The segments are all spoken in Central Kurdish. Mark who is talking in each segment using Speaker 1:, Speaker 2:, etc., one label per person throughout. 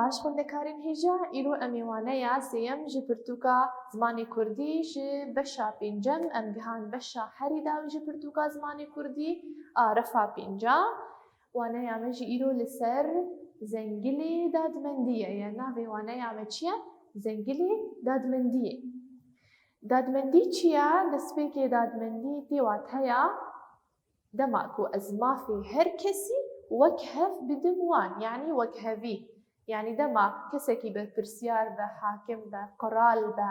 Speaker 1: باش خوندەکارین هێژە ئیرۆ ئەمیوانەیە سێەم ji pirtûka zimanê Kurdî ji beşa pêncem em gihan beşa herî dawî ji pirtûka zimanê Kurdî a refa pênca. Waneya me jî îro li ser zengilê dadmendiyê ye. Navê waneya me çi ye? Zengilê dadmendiyê. Dadmendî çi ye? Destpêkê dadmendî tê wat heye dema ku ez mafê her kesî wek hev bidim wan, yanî wek hevî. Yani dema kesekî berpirsyar be, hakim be, qiral be,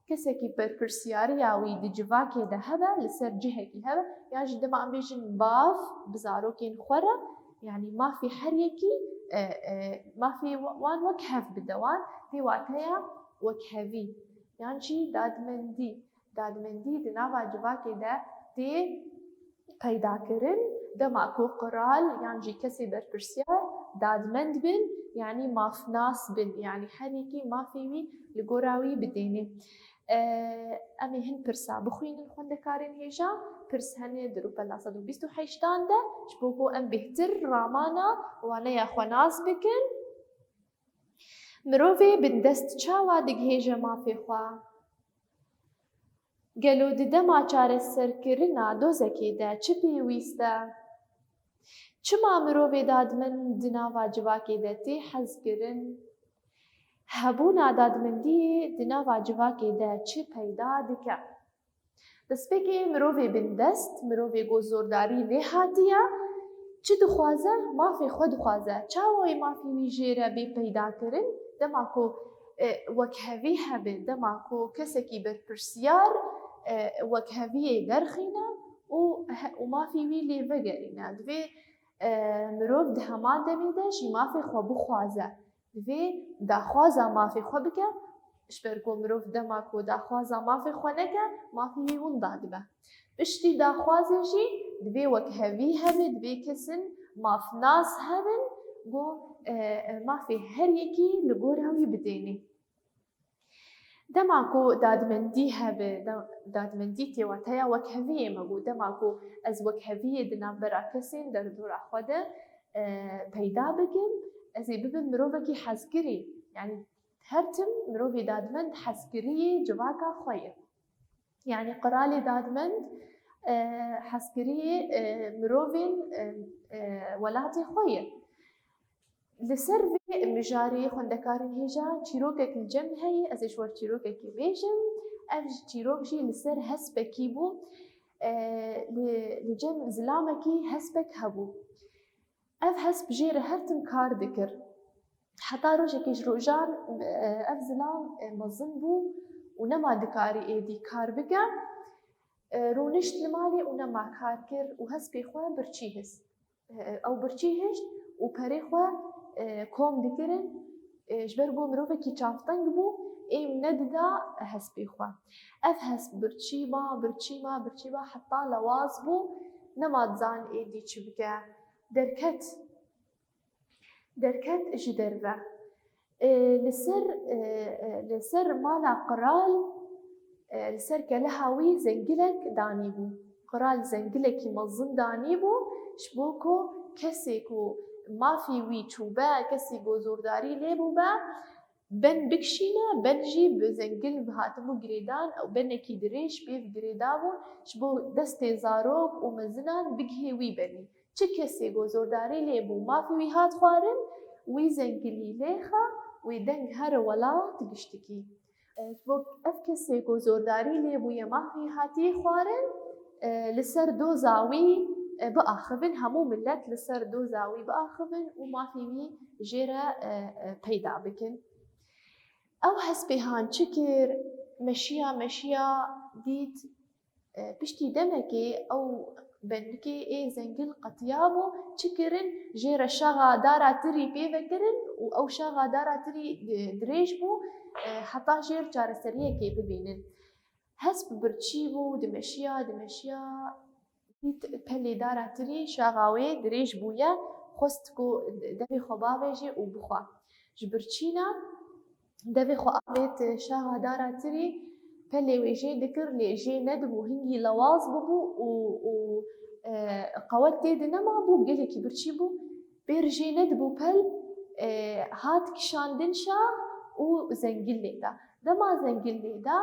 Speaker 1: kesekî berpirsyariya wî di civakê de hebe, li ser cihekî hebe, yan jî dema em bêjin bav bi zarokên xwe re, yani mafê her yekî mafê wan wek hev bide wan, tê wat heye wek hevî. Yan jî dadmendî. Dadmendî di nava civakê de tê peydakirin dema ku qiral yan jî kesê berpirsiyar dadmend bin, yani mafnas bin, yani her yekî mafê wî li gora wî bidêne. Em ê hin pirsa bixwînin xwendekarên hêja. Pirs hene di rûpela 128 de ji bo ku em bêhtir ramana waneya xwe nas bikin. Mirovê bindest çawa digihêje mafê xwe? Gelo di dema çareserkirina dozekê de çi pêwîst e? Çima mirovê dadmend di nava civakê de tê hezkirin? Hebûna dadmendiyê di nava civakê de çi peyda dike? Destpêkê mirovê bindest, mirovê gozordarî lê hatiye, çi dixwaze? Mafê xwe dixwaze. Çawa wê mafê wî jê re bê peydakirin? Dema ku wek hevî hebe, dema ku kesekî berpirsyar wek heviyê derxîne û mafê wî lê vegerîne. Divê mirov di heman demê de jî mafê xwe bixwaze. Divê daxwaza mafê xwe bike, ji ber ku mirov dema ku daxwaza mafê xwe neke, mafê wî winda dibe. Piştî daxwazê jî divê wek hevî hebe, divê kesin mafnas hebin got mafê her yekî li gora wî bidêne. Dema ku dadmendî hebe, dadmendî tê wat heye wek heviyê me bû. Dema ku ez wek heviyê di navbera kesên derdora xwe de peyda bikim, ez ê bibim mirovekî hezkirî. Yani her tim mirovê dadmend hezkiriyê civaka xwe ye. Yani qiralê dadmend hezkiriyê mirovên welatê xwe ye. Li ser vê mijarê xwendekarên hêja çîrokek li cem heye, ez ê ji wer çîrokekê bêjim. Ev çîrok jî li ser hespekî bû, li cem zilamekî hespek hebû. Ev hesp jê re her tim kar dikir. Heta rojekê ji rojan ev zilam mezin bû û nema dikarî êdî kar bike. Rûnişt li malê û nema kar kir û hespê xwe birçî hist. Ew birçî hişt û perê xwe kom dikirin, ji ber ku mirovekî çavteng bû, êm nedida hespê xwe. Ev hesp birçî ma, birçî ma, birçî ma heta lewaz bû, nema dizan êdî çi bike. Derket ji derve. Li ser mala qiral, li ser keleha wî zengilek danî bû. Qiral zengilekî mezin danî bû ji bo ku kesê ku mafê wî çûbe, kesî gozordarî lê bûbe, ben bikişîne, ben jî bi zengil hatibû girêdan ew benekî dirêj pêv girêdabû ji bo destê zarok û mezinan bigihê wî benî. Çi kesê gozordarî lê bû mafê wî hat xwarin, wî zengilî lê xe, wê deng here welat giştikî. Ji bo ev kesê gozordarî lê bûye mafê hatiye xwarin, li ser doza wî biaxivin, hemû millet li ser doza wî biaxivin û mafê wî jê re peyda bikin. Ew hespê han çi kir? Meşiya dît piştî demekê ew bendikê ê zengil qetiya bû, çi kirin? Jê re şaxa dara tirî pê vekirin û ew şaxa dara tirî dirêj bû, heta jêr çareseriyekê bibînin. Hesp birçî bû, dimeşiya dît pelê dara tirî şaxa wê dirêj bûye, xwest ku devê xwe bavêje û bixwe. Ji birçîna devê xwe avêt şaxa dara tirî, pelê wê jê dikir lê jê nedibû, hingî lewaz bibû û qewet tê de nemabû, gelekî birçî bû, bêr jê nedibû pel هات کشاندن شا و زنگل لیدا دما زنگل لیدا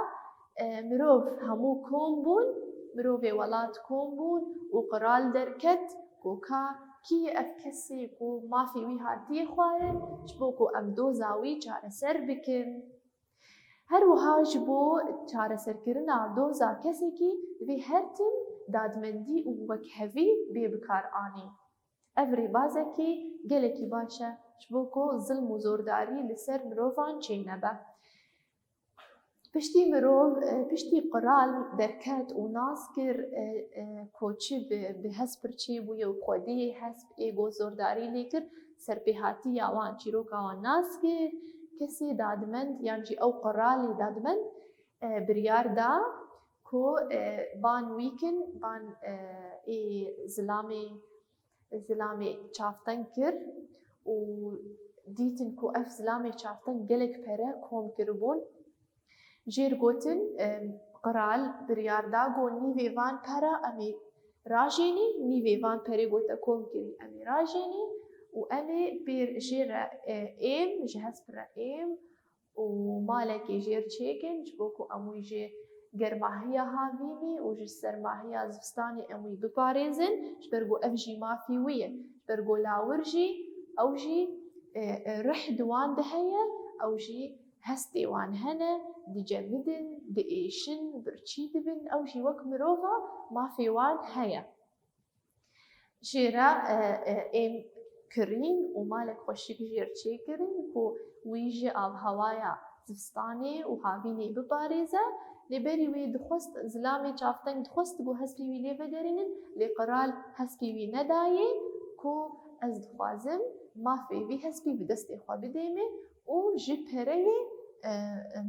Speaker 1: مروف همو کۆم بوون مرۆڤێ وڵات کۆم بوون و قڕال دەرکەت گۆکا کی ئەف کەسێک و مافی وی هاتیە خوارن ji بۆ ku ئەم dۆza wî çareser bikin. هەروەها ji بۆ çareserkirina dۆza kesekî divê her tim dadmendî û wekhevî bê bikar anî. Ev rêbazekî gelekî baş e ji bo ku zilm û zordarî li ser mirovan çênebe. Piştî mirov piştî qiral derket û nas kir koçî bi hesp pirçê bûye û xwediyê hesp êgo zordarî lê kir serpêhatiya wan çîroka wan nas kir kesê dadmend yan jî ew qiralê dadmend biryar da ku ban wî kin ban ê zilamê çavteng kir û dîtin ku ev zilamê çavteng gelek pere kom kiribûn. Jêr gotin qiral biryar da got nîvê van pera em ê rajênî nîvê van perê gote kom kirî em ê rajênî û em ê pêr jê re êm ji hesp re êm û malekê jêr çêkin ji bo ku em wî jê germahiya havînî û ji sermahiya zivistanê em wî biparêzin ji ber ku ev jî mafî wî ye ji ber ku lawir jî ew jî rih di wan de heye ew jî hestê wan hene dicemidin diêşin birçî dibin ew jî wek mirova mafê wan heye. Jê re êm kirîn û malek xweşik jêr çêkirin ku wî ji avhewaya zivistanê û havînê biparêze lêberî wê dixwest zilamê çavteng dixwest ku hespê wî lê vederînin lê qiral hespê wî nedayê ku ez dixwazim mafê vî hespî bi destê xwe bidême û ji pereyê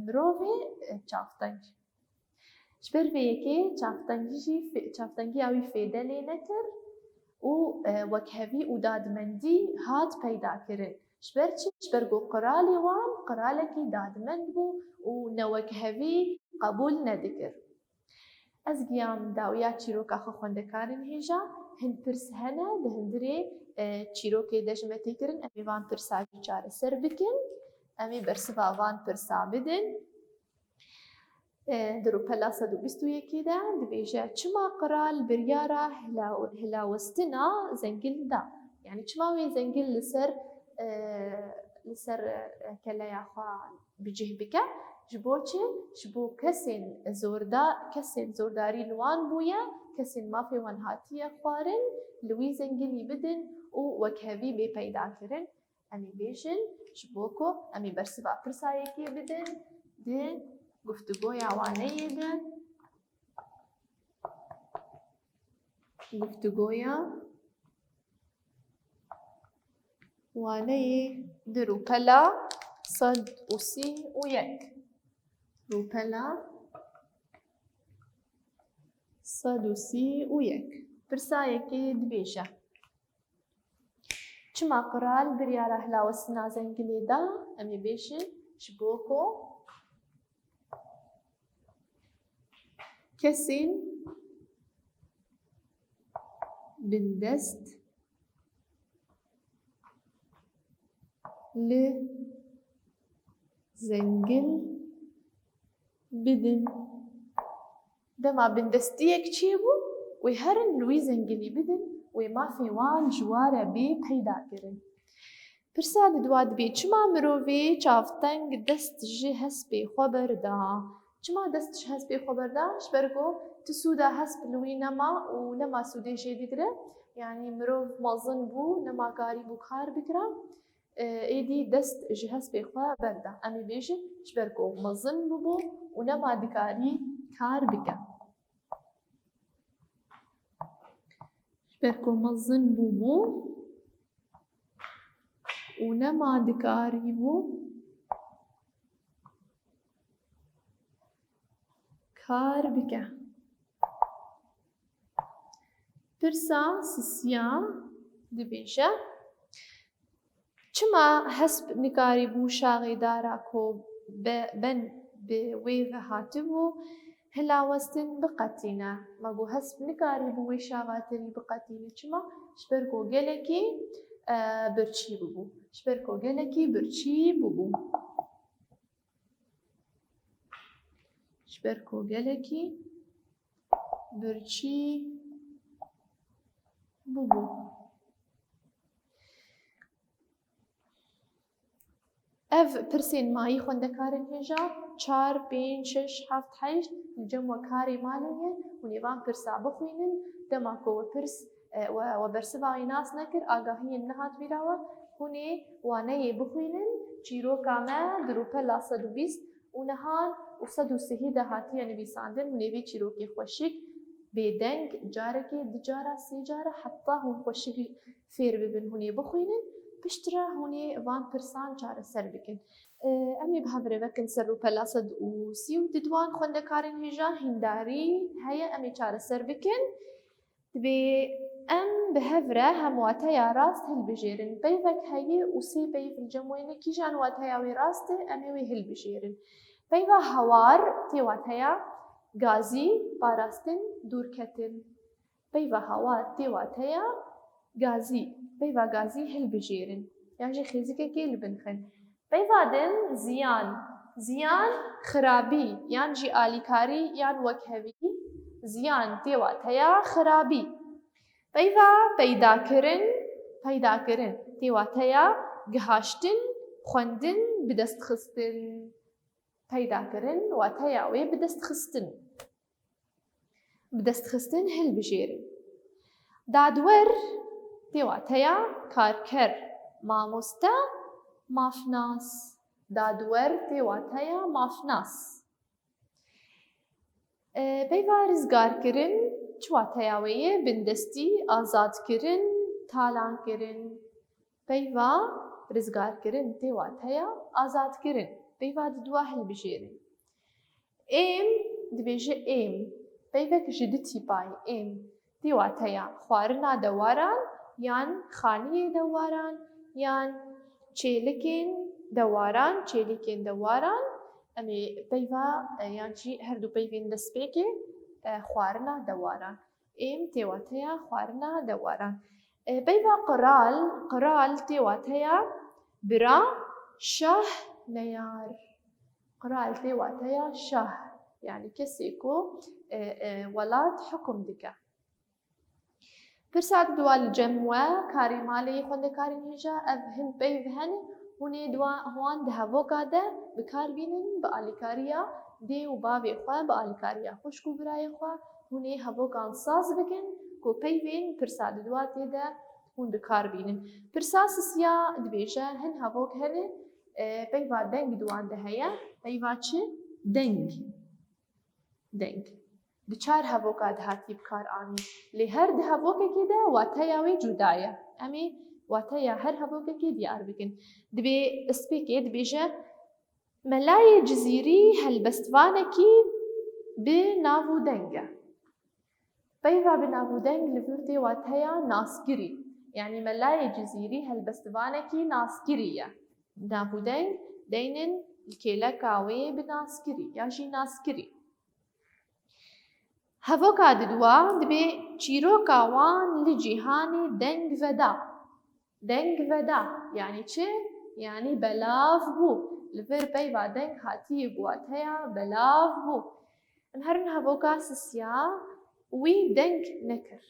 Speaker 1: mirovê çavteng. Ji ber vê yekê çavtengiya wî fêde lê nekir û wekhevî û dadmendî hat peydakirin. Ji ber çi? Ji ber ku qiralê wan qiralekî dadmend bû û newekhevî qebûl nedikir. Ez giyam dawiya çîroka xwe xwendekarên hêja hin pirs hene di hindirê çîrokê de ji me têkirin em ê van pirsa jî çareser bikin em ê bersiva van pirsa bidin. Di rûpela 121 de dibêje çima qiral biryara hilawestina zengil da yani çima wê zengil li ser keleya xwe bicih bike ji bo çi? Ji bo kesên zordarî li wan bûye kesên mafê wan hatiye xwarin li wî zengilî bidin û wekhevî bê peydakirin em ê bêjin ji bo ku em ê bersiva pirsa yekê bidin di گفتگویا وانەیە de گفتگویا وانەیە di rûpela 131 rûpela 131 pirsayekê dibêje çima qiral biryara hilawestina zengilê da em ê bêjin ji bo ku kesên bindest li zengil bidin. Dema bindestiyek çi bû? Wê herin li wî zengilî bidin wê mafê wan ji wa re bê peydakirin. Pirsa di dua dibê çima mirovê çavteng dest ji hespê xwe berda? Çima dest ji hespê xwe berda? Ji ber ku ti sûda hesp li wî nema û nema sûdê jê digire yanî mirov mezin bû nema karî bû kar bikira êdî dest ji hespê xwe berda. Em ê bêjin ji ber ku mezin bûbû û nema dikarî kar bike. Ji ber ku mezin bûbû û nema dikarî bû kar bike. Pirsa sisiya dibêje çima hesp nikarî bû şaxê dara ku ben bi wê ve hatibû hilawestin biqetîne. Me got hesp nikarî bû wê şaxa tirî biqetîne çima? Ji ber ku gelekî birçî bibû. شبر كوجلكي برشي بوبو شبر كوجلكي برشي بوبو اف برسين ماي خوندكارن هجا 4 5 6 7 8 الجمع كاري ماليه ونيفان برسا بخوينن دماكو برس وبرسباي ناس نكر آگاهی نهات بیراوه هوني وانه بخوينن چيرو كاما دروپه لا 120 ونهان و 130 دهاتي نویساندن ونوی چيروكي خوشك بيدنگ جاركي دجارة سيجارة حتى هم خوشك فير ببن هوني بخوينن بشترا هوني وان برسان جارة سر بكن امي بهافره بكن سر بلا 130 وددوان خوندكارن هجا هنداري هيا امي جارة سر بكن تبي ام بهافره همواتيا راست هلبجيرن بيفك هيا وسي بيف الجموين كي جان واتيا وي راسته امي وي هلبجيرن بيفا هوار تي واتيا غازي باراستن دوركتن بيفا هوار تي واتيا غازي بيفا غازي هلبجيرن يعني خيزيكي كي البنخن بيفا دن زيان خرابي يعني جي آليكاري يعني وكهوي زيان تيواتيا خرابي بيفا پیدا کرن تيواتيا گهاشتن خوندن بدست خستن پیدا کرن واتيا وي بدست خستن هلبجيرن دادور تيواتيا كاركر ماموستا مافناس دادور تيواتيا مافناس بيفا رزگار کرن چواتيا ويه بندستي آزاد کرن تالان کرن بيفا رزگار کرن تيواتيا آزاد کرن بيفا ددوا هلبجيرن ايم دبيجي ايم بيفا كجدتي باي ايم تيواتيا خوارنا دواران يان خانية دواران يان چيلكين دواران امي بيفا يان جي هردو بيفين دسبيكي خوارنا دواران ام تيواتيا خوارنا دواران بيفا قرال تيواتيا برا شه نيار قرال تيواتيا شه يعني كسيكو ولاد حكم دكا برسات دوال جموة كاري مالي خونده كاري نيجا هن بيفهن هوني هوان دهوكا ده بكار بينن بآليكاريا دي و بابي خواه بآليكاريا خوشكو براي خواه هوني هوكا انصاص بكن كو بيفين برسات دواتي ده هون بكار بينن برسات سيا دبيجا هن هوك هن بيفا دنگ دوان ده هيا بيفا چه؟ دنگ دچار هوکا دهاتی بکار آنی لی هر دهوکه کی ده واتیا وی جدایه امی واتیا هر هوکه کی دیار بکن دبی اسپیکی دبیجه ملای جزیری هلبستوانه کی به ناو دنگه بيفا بناو دنگ لفرتي واتیا ناسگری يعني ملای جزیری هلبستوانه کی ناسگریه ناو دنگ دینن الكيلكاوي بناسگری یا جی ناسگری هفوكا ددوا دبي چيروكا وان لجيهاني دنگ ودا يعني چه؟ يعني بلاف بو لفر بيفا دنگ هاتي بواتيا بلاف بو انهرن هفوكا سسيا وي دنگ نكر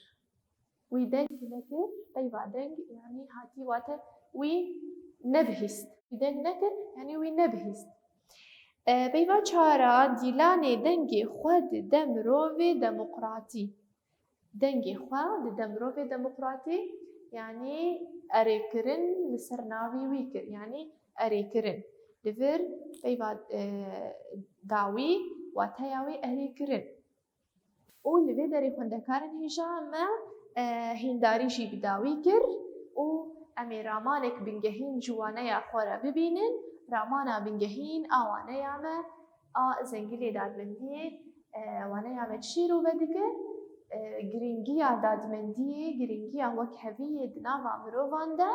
Speaker 1: بيفا دنگ يعني هاتي واتا وي نبهست دنگ نكر يعني وي نبهست بيفا چارا ديلاني دنگي خود دمروفي دموقراطي يعني اريكرن لسرناوي ويكر يعني اريكرن لفر بيفا داوي واتياوي اريكرن و لفي داري خوندكارن هجا ما هنداري جي بداوي كر و امي رامانك بنجهين جوانيا خورا ببينن رامانا بنجهين آوانه ياما زنگلی دادمندیه وانه یاما چیرو بدگه گرینگیا دادمندیه گرینگیا وک هویه دناوا مروان ده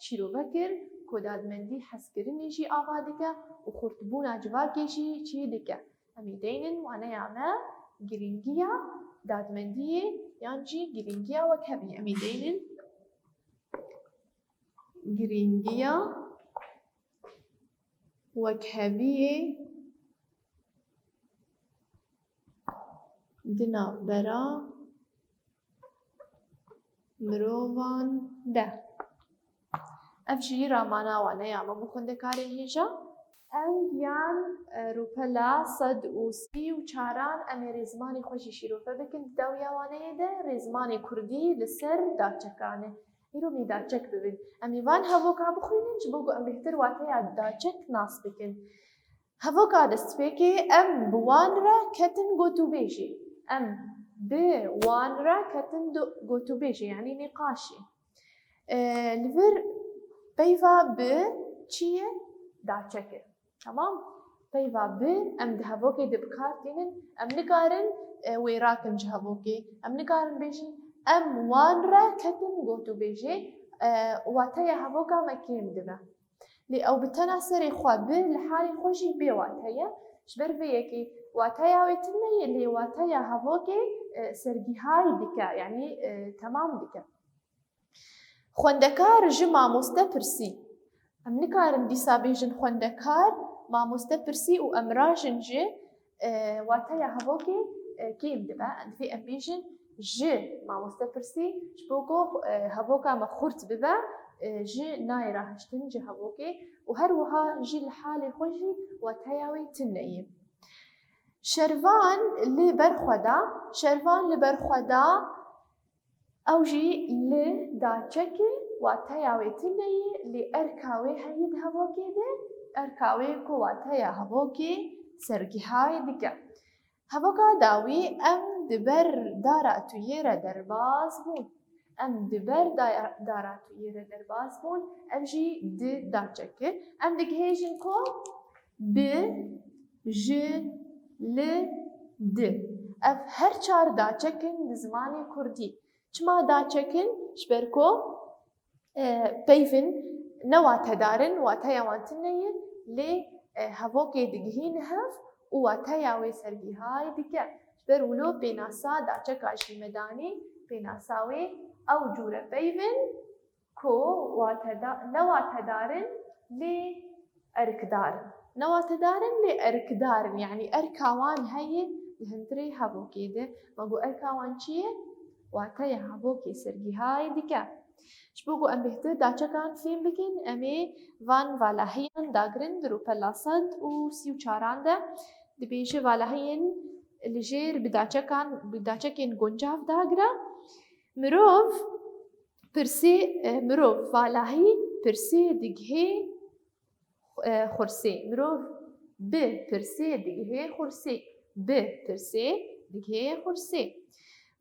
Speaker 1: چیرو بکر که دادمندی حسکرینی جی آوادگه و خورتبونا جواکی جی چی دگه همی دینن وانه یاما گرینگیا دادمندیه یان جی گرینگیا وک هویه همی دینن گرینگیە وەک هەڤیێ دنابەرا مرۆڤان دا. ئەف ژی ڕاماناوانەیە ئەمە بۆ خوێندەکارێن هێژە. ئەم گیان ڕووپەلا 134 ئەمێ ڕێزمانی خۆشی شیرۆفە بکەن داویاوانەیەدا ڕێزمانی کوردی لەسەر داچەکانە. ئیرۆمی داچەک ببین. ئەمیوان هەڤۆکا بخوێنن بۆ ئەم بهتر واتەیە داچەک ناس بکەن. هەڤۆکا دەستپێکێ ئەم بوانرە کەتن گۆتوبێژێ. ئەم بوانرە کەتن گۆتوبێژێ یعنی نقاشێ. لەڤر پەیڤا ب چییە؟ داچەکە. تەمام؟ پەیڤا ب ئەم هەڤۆکێ دەبکارتێنن ئەم نکارن وێراکن ji هەڤۆکێ. ئەم نکارن بێژن ئەم وانرە کەتن گۆتوبێژێ واتەیە هەڤۆکا مە کێم دبە. لێ ئەو بتەنا سەرێ خوا ب لە حالی خۆشی بێ واتەیە ji ber vê yekê wateya wê tin neyê lê wateya hevokê sergîhayî dike yanî temam dike. Xwendekar ji mamoste pirsî. Em nikarin dîsa bêjin xwendekar mamoste pirsî û em rajin ji wateya hevokê kêm dibe. Divê em bêjin ji mamoste pirsî ji bo ku hevoka me xurt bibe ji nayê rahiştin ji hevokê û her wiha jî li halê xwe jî wateya wê tin neyê. Şervan li ber xwe da, şervan li ber xwe da ew jî li daçekê wateya wê tin neyê lê erka wê heye di hevokê de erka wê ku wateya hevokê sergîhayî dike. Hevoka dawî em di ber dara tuyê re derbas bûn. Em di ber dara tuyê re derbas bûn ev jî di daçekê. Em digihêjin ku bi, ji, li, di. Ev her çar daçekin di zimanê Kurdî. Çima daçekin ji ber ku peyvin ne watedarin wateya wan tin neyê lê hevokê digihîne hev û wateya wê sergîhayî dike. Ji ber wilo pênasa daçeka jîmedanî pênasa wê ew cûre peyvin ku ne watedarin lê erkdarin. Ne watedarin lê erkdarin yanî erka wan heye li hundirê hevokê de. Me got erka wan çi ye? Wateya hevokê sergîhayî dike. Ji bo ku em bêhtir daçekan fêm bikin em ê van valahiyan dagirin di rûpela 134 de. Dibêje valahiyên li jêr bi daçekên guncav dagire. Mirov pirsê mirov valahî pirsê digihê xursê. Mirov bi pirsê digihê xursê. Bi pirsê digihê xursê.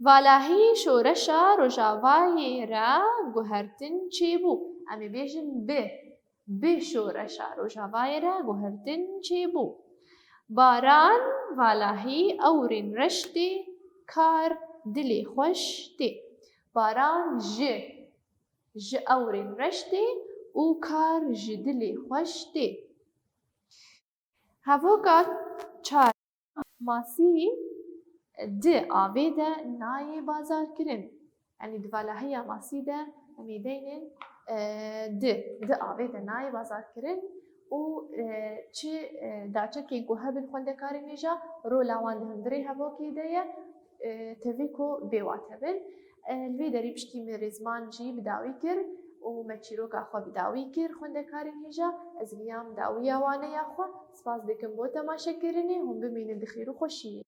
Speaker 1: Valahî şoreşa rojavayê re guhertin çêbû. Em ê bêjin bi şoreşa rojavayê re guhertin çêbû. Baran valahî ewrên reştê kar dilê xweş tê. Baran ji ewrên reştê û kar ji dilê xweş tê. Hevoka çar masî di avê de nayê bazarkirin. Yanî di valahiya masî de em ê deynin di avê de nayê bazarkirin û çi daçekên ku hebin xwendekarên hêja rola wan di hundirê hevokê de ye tevî ku bêwate bin. Li vê derî piştî min rêzman jî bi dawî kir û me çîroka xwe bi dawî kir xwendekarên hêja. Ez giyam dawiya waneya xwe. Spas dikim bo temaşekirinê hûn bimînin bi xêr û xweşiyê.